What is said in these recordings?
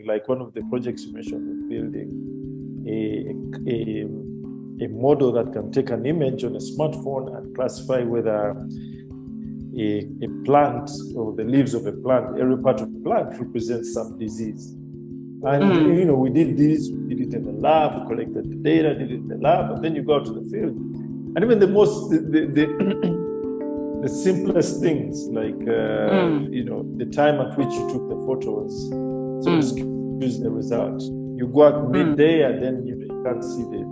building, like one of the projects you mentioned, was building a model that can take an image on a smartphone and classify whether a plant or the leaves of a plant, every part of the plant represents some disease. And, you know, we did this, we did it in the lab, we collected the data, did it in the lab, and then you go out to the field. And even the most, the simplest things, like, you know, the time at which you took the photos, so excuse the result. You go out midday and then you can't see the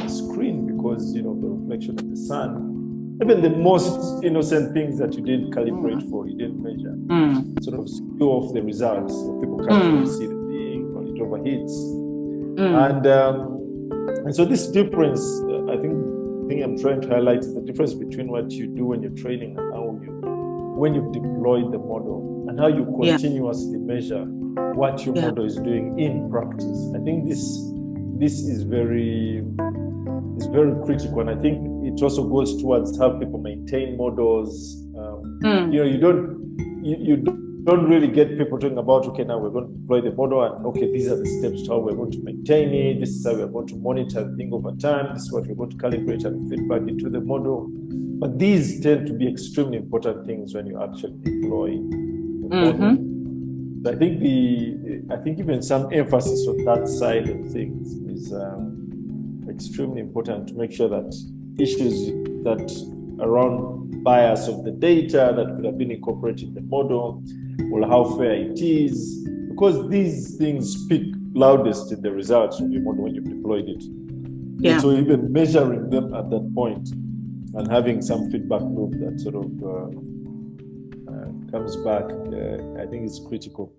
screen because, you know, the reflection of the sun. Even the most innocent things that you didn't calibrate for, you didn't measure, sort of skew off the results, so people can't really see the thing or it overheats. And so this difference, I think the thing I'm trying to highlight is the difference between what you do when you're training and how you, when you've deployed the model, and how you continuously measure what your model is doing in practice. I think this is very critical, and I think it also goes towards how people maintain models. You know, you don't really get people talking about, okay, now we're going to deploy the model, and okay, these are the steps to how we're going to maintain it. This is how we're going to monitor the thing over time. This is what we're going to calibrate and feedback into the model. But these tend to be extremely important things when you actually deploy the model. So I think even some emphasis on that side of things is extremely important to make sure that issues that around bias of the data that could have been incorporated in the model, or how fair it is, because these things speak loudest in the results of your model when you've deployed it. And so even measuring them at that point and having some feedback loop that sort of comes back, I think is critical.